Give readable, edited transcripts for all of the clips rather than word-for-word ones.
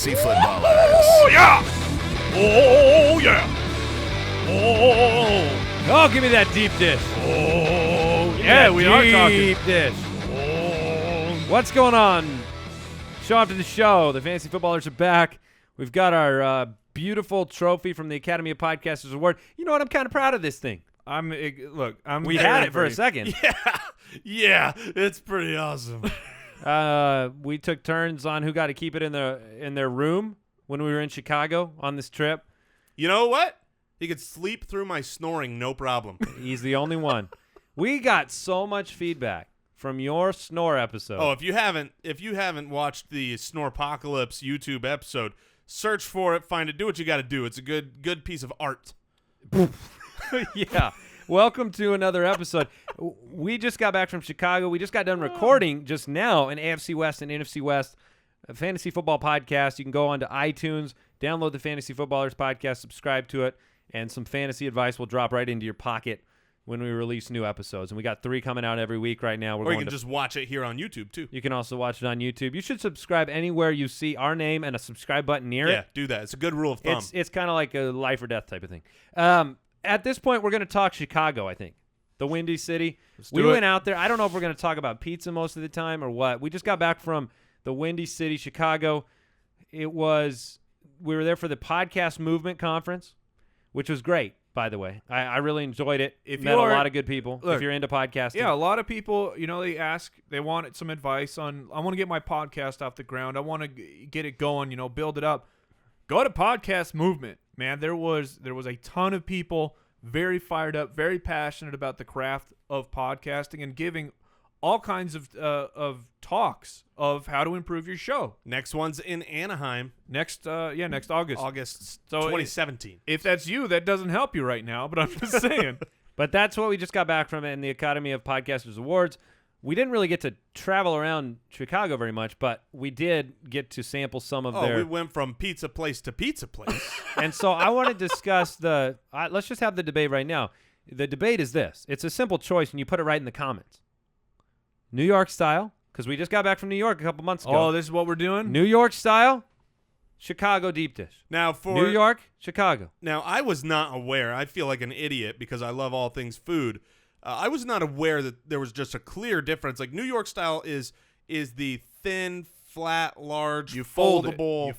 Fantasy Footballers. Oh, yeah! Oh, yeah! Oh, give me that deep dish. Oh, Yeah, we are talking. deep dish. Oh. What's going on? Show after the show. The Fantasy Footballers are back. We've got our beautiful trophy from the Academy of Podcasters Award. You know what? I'm kind of proud of this thing. We had it for a second. Yeah, it's pretty awesome. We took turns on who got to keep it in their room when we were in Chicago on this trip. You know what? He could sleep through my snoring, no problem. He's the only one. We got so much feedback from your snore episode. Oh, if you haven't watched the Snorepocalypse YouTube episode, search for it, find it, do what you got to do. It's a good piece of art. Yeah. Welcome to another episode. We just got back from Chicago. We just got done recording just now an AFC West and NFC West fantasy football podcast. You can go onto iTunes, download the Fantasy Footballers podcast, subscribe to it, and some fantasy advice will drop right into your pocket when we release new episodes. And we got 3 coming out every week right now. Or you can just watch it here on YouTube, too. You can also watch it on YouTube. You should subscribe anywhere you see our name and a subscribe button near it. Yeah, do that. It's a good rule of thumb. It's kind of like a life or death type of thing. At this point, we're going to talk Chicago, I think. The Windy City. We went out there. I don't know if we're going to talk about pizza most of the time or what. We just got back from the Windy City, Chicago. We were there for the Podcast Movement Conference, which was great, by the way. I really enjoyed it. Met a lot of good people if you're into podcasting. Yeah, a lot of people, they want some advice on, I want to get my podcast off the ground. I want to get it going, build it up. Go to Podcast Movement. Man, there was a ton of people very fired up, very passionate about the craft of podcasting and giving all kinds of talks of how to improve your show. Next one's in Anaheim. Next August. August So 2017. If that's you, that doesn't help you right now, but I'm just saying. But that's what we just got back from in the Academy of Podcasters Awards. We didn't really get to travel around Chicago very much, but we did get to sample some of their... we went from pizza place to pizza place. And so I want to discuss let's just have the debate right now. The debate is this. It's a simple choice, and you put it right in the comments. New York style, because we just got back from New York a couple months ago. Oh, this is what we're doing? New York style, Chicago deep dish. Now New York, Chicago. Now, I was not aware. I feel like an idiot because I love all things food. I was not aware that there was just a clear difference. Like New York style is the thin, flat, large, foldable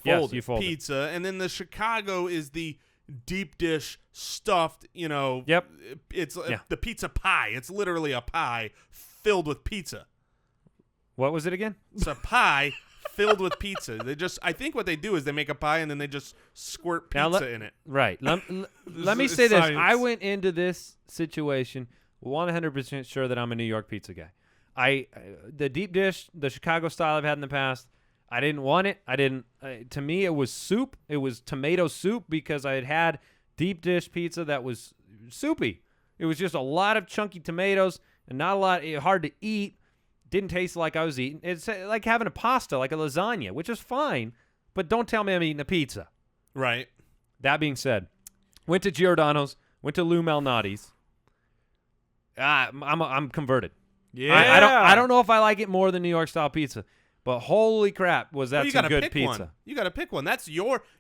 pizza, and then the Chicago is the deep dish stuffed. Yep. It's the pizza pie. It's literally a pie filled with pizza. What was it again? It's a pie filled with pizza. I think what they do is they make a pie and then they just squirt pizza in it. Right. Let me say this. Science. I went into this situation 100% sure that I'm a New York pizza guy. The deep dish, the Chicago style I've had in the past, I didn't want it. To me, it was soup. It was tomato soup because I had deep dish pizza that was soupy. It was just a lot of chunky tomatoes and not a lot, hard to eat. Didn't taste like I was eating. It's like having a pasta, like a lasagna, which is fine, but don't tell me I'm eating a pizza. Right. That being said, went to Giordano's, went to Lou Malnati's. I'm converted. Yeah. I don't know if I like it more than New York style pizza, but holy crap, was that some good pizza? One. You got to pick one.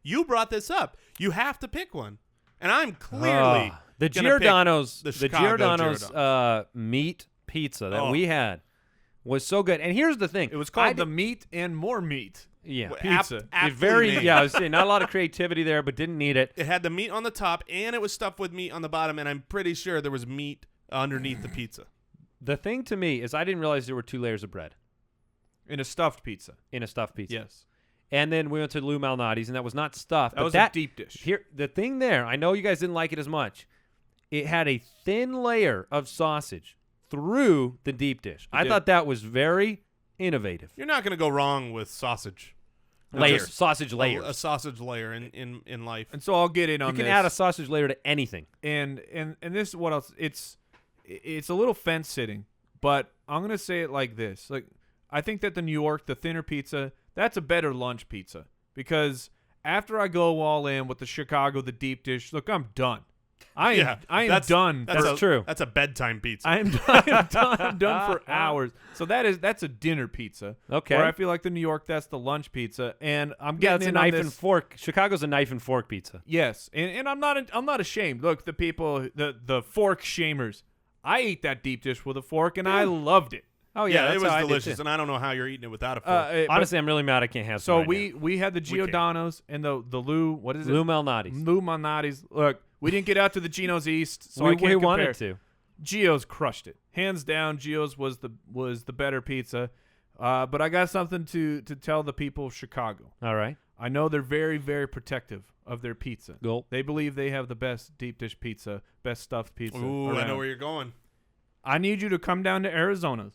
You brought this up. You have to pick one. And I'm clearly the Giordano's meat pizza that we had was so good. And here's the thing. It was called the meat and more meat. Yeah. Pizza. I was saying not a lot of creativity there, but didn't need it. It had the meat on the top and it was stuffed with meat on the bottom, and I'm pretty sure there was meat underneath the pizza. The thing to me is I didn't realize there were 2 layers of bread. In a stuffed pizza. Yes. And then we went to Lou Malnati's, and that was not stuffed. That was a deep dish. Here, the thing there, I know you guys didn't like it as much. It had a thin layer of sausage through the deep dish. I thought that was very innovative. You're not going to go wrong with sausage. Layers. Sausage layers. A sausage layer in life. And so I'll get in on this. You can add a sausage layer to anything. And this is what else. It's a little fence sitting, but I'm going to say it like this. Like, I think that the New York, the thinner pizza, that's a better lunch pizza, because after I go all in with the Chicago, the deep dish, look, I'm done. I am done. That's true. That's a bedtime pizza. I'm done for hours. So that's a dinner pizza. Okay. Where I feel like the New York, that's the lunch pizza, and I'm Yeah, getting it's a in on knife this. and fork. Chicago's a knife and fork pizza. Yes, and I'm not ashamed. Look, the people, the fork shamers. I ate that deep dish with a fork, and I loved it. Oh yeah, that's it was how I did, delicious, too. and I don't know how you're eating it without a fork. Honestly, I'm really mad I can't have So some right we had the can't. Giordano's and the Lou. What is now. it? Lou Malnati's. Lou Malnati's. Look, we didn't get out to the Geno's East, so I we can't compare. wanted to. Gio's crushed it, hands down. Gio's was the better pizza. But I got something to tell the people of Chicago. All right. I know they're very, very protective of their pizza. Go. They believe they have the best deep dish pizza, best stuffed pizza. Ooh, I around. know where you're going. I need you to come down to Arizona's.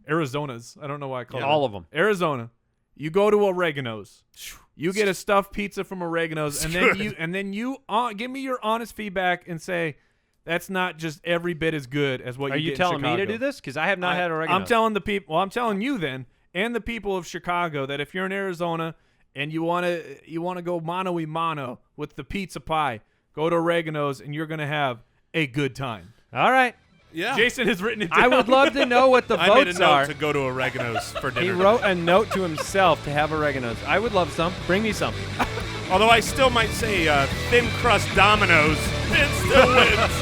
I don't know why I call it All of them. Arizona. You go to Oregano's. You get a stuffed pizza from Oregano's, and then you give me your honest feedback and say that's not just every bit as good as what Are you you get telling in me to Chicago. do this? Because I have not had oregano. I'm telling the people. Well, I'm telling you then, and the people of Chicago, that if you're in Arizona and you wanna go mano y mano with the pizza pie, go to Oregano's, and you're gonna have a good time. All right. Yeah. Jason has written it down. I would love to know what the I made a votes note are. to go to Oregano's for dinner. He wrote a note to himself to have oregano's. I would love some. Bring me some. Although I still might say thin crust Domino's. It still wins.